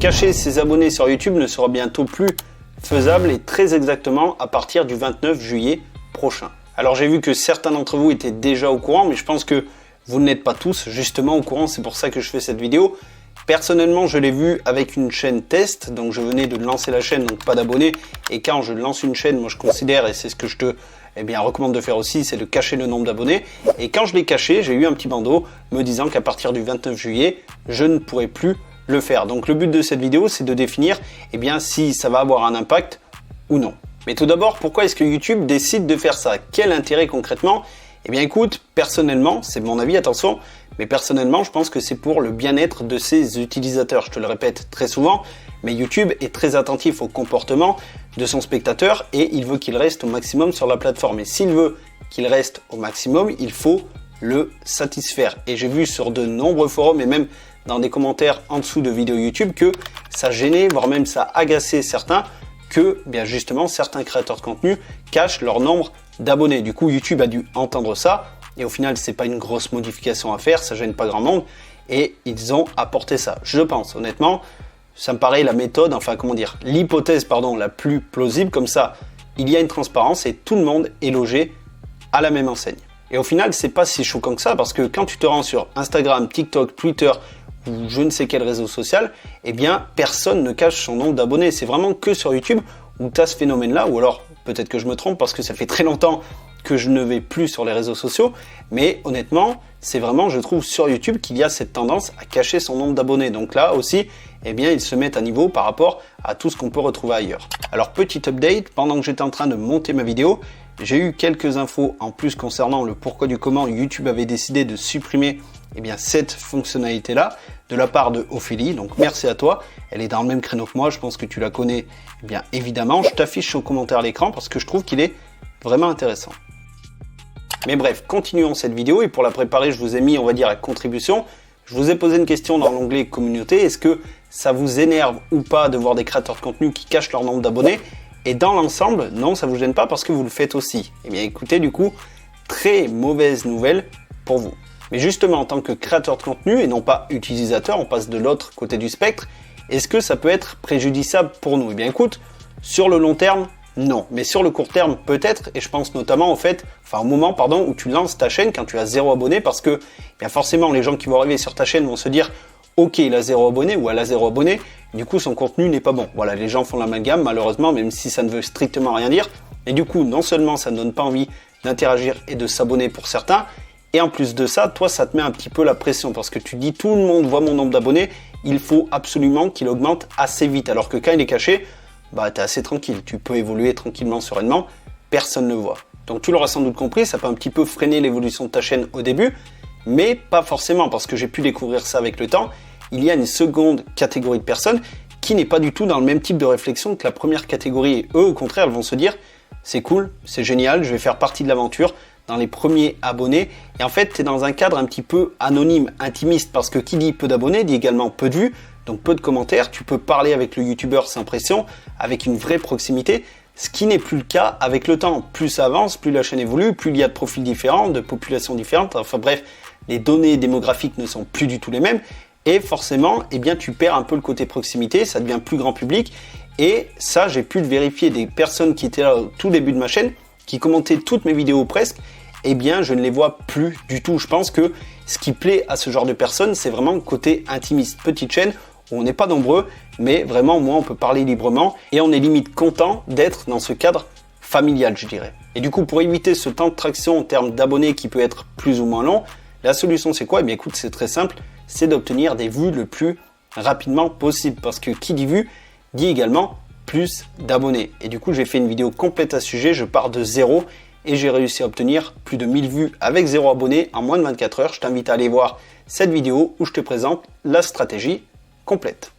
cacher ses abonnés sur YouTube ne sera bientôt plus faisable et très exactement à partir du 29 juillet prochain. Alors j'ai vu que certains d'entre vous étaient déjà au courant, mais je pense que vous n'êtes pas tous justement au courant, c'est pour ça que je fais cette vidéo. Personnellement, je l'ai vu avec une chaîne test, donc je venais de lancer la chaîne, donc pas d'abonnés. Et quand je lance une chaîne, moi je considère, et c'est ce que je te recommande de faire aussi, c'est de cacher le nombre d'abonnés. Et quand je l'ai caché, j'ai eu un petit bandeau me disant qu'à partir du 29 juillet, je ne pourrai plus le faire. Donc le but de cette vidéo, c'est de définir si ça va avoir un impact ou non. Mais tout d'abord, pourquoi est-ce que YouTube décide de faire ça? Quel intérêt concrètement? Écoute, personnellement, c'est mon avis, attention, mais personnellement, je pense que c'est pour le bien-être de ses utilisateurs. Je te le répète très souvent, mais YouTube est très attentif au comportement de son spectateur et il veut qu'il reste au maximum sur la plateforme. Et s'il veut qu'il reste au maximum, il faut le satisfaire. Et j'ai vu sur de nombreux forums et même dans des commentaires en dessous de vidéos YouTube que ça gênait, voire même ça agaçait certains, que justement certains créateurs de contenu cachent leur nombre d'abonnés. Du coup, YouTube a dû entendre ça et au final, c'est pas une grosse modification à faire, ça gêne pas grand monde et ils ont apporté ça. Je pense, honnêtement, ça me paraît la méthode, l'hypothèse la plus plausible. Comme ça, il y a une transparence et tout le monde est logé à la même enseigne. Et au final, c'est pas si choquant que ça parce que quand tu te rends sur Instagram, TikTok, Twitter ou je ne sais quel réseau social, personne ne cache son nombre d'abonnés. C'est vraiment que sur YouTube où tu as ce phénomène-là, ou alors peut-être que je me trompe parce que ça fait très longtemps que je ne vais plus sur les réseaux sociaux, mais honnêtement, c'est vraiment, je trouve, sur YouTube qu'il y a cette tendance à cacher son nombre d'abonnés. Donc là aussi, ils se mettent à niveau par rapport à tout ce qu'on peut retrouver ailleurs. Alors, petit update, pendant que j'étais en train de monter ma vidéo, j'ai eu quelques infos en plus concernant le pourquoi du comment YouTube avait décidé de supprimer cette fonctionnalité-là de la part de Ophélie. Donc merci à toi, elle est dans le même créneau que moi, je pense que tu la connais évidemment. Je t'affiche au commentaire à l'écran parce que je trouve qu'il est vraiment intéressant. Mais bref, continuons cette vidéo et pour la préparer, je vous ai mis, la contribution. Je vous ai posé une question dans l'onglet communauté. Est-ce que ça vous énerve ou pas de voir des créateurs de contenu qui cachent leur nombre d'abonnés? Et dans l'ensemble, non, ça vous gêne pas parce que vous le faites aussi. Écoutez, du coup, très mauvaise nouvelle pour vous. Mais justement, en tant que créateur de contenu et non pas utilisateur, on passe de l'autre côté du spectre, est-ce que ça peut être préjudiciable pour nous? Écoute, sur le long terme, non. Mais sur le court terme, peut-être, et je pense notamment au moment où tu lances ta chaîne quand tu as 0 abonné, parce que forcément, les gens qui vont arriver sur ta chaîne vont se dire « Ok, il a 0 abonné ou elle a 0 abonné, du coup son contenu n'est pas bon. » Voilà, les gens font l'amalgame, malheureusement, même si ça ne veut strictement rien dire. Et du coup, non seulement ça ne donne pas envie d'interagir et de s'abonner pour certains, et en plus de ça, toi, ça te met un petit peu la pression parce que tu dis tout le monde voit mon nombre d'abonnés, il faut absolument qu'il augmente assez vite. Alors que quand il est caché, t'es assez tranquille, tu peux évoluer tranquillement, sereinement, personne ne le voit. Donc tu l'auras sans doute compris, ça peut un petit peu freiner l'évolution de ta chaîne au début, mais pas forcément parce que j'ai pu découvrir ça avec le temps. Il y a une seconde catégorie de personnes qui n'est pas du tout dans le même type de réflexion que la première catégorie. Et eux, au contraire, elles vont se dire c'est cool, c'est génial, je vais faire partie de l'aventure, dans les premiers abonnés. Et en fait, tu es dans un cadre un petit peu anonyme, intimiste, parce que qui dit peu d'abonnés dit également peu de vues, donc peu de commentaires. Tu peux parler avec le youtubeur sans pression, avec une vraie proximité, ce qui n'est plus le cas avec le temps. Plus ça avance, plus la chaîne évolue, plus il y a de profils différents, de populations différentes. Enfin bref, les données démographiques ne sont plus du tout les mêmes. Et forcément, tu perds un peu le côté proximité, ça devient plus grand public. Et ça, j'ai pu le vérifier des personnes qui étaient là au tout début de ma chaîne, qui commentaient toutes mes vidéos presque, je ne les vois plus du tout. Je pense que ce qui plaît à ce genre de personnes, c'est vraiment le côté intimiste. Petite chaîne où on n'est pas nombreux, mais vraiment, moi, on peut parler librement et on est limite content d'être dans ce cadre familial, je dirais. Et du coup, pour éviter ce temps de traction en termes d'abonnés qui peut être plus ou moins long, la solution, c'est quoi? Écoute, c'est très simple, c'est d'obtenir des vues le plus rapidement possible. Parce que qui dit vues, dit également plus d'abonnés. Et du coup, j'ai fait une vidéo complète à ce sujet, je pars de 0 et j'ai réussi à obtenir plus de 1000 vues avec 0 abonnés en moins de 24 heures. Je t'invite à aller voir cette vidéo où je te présente la stratégie complète.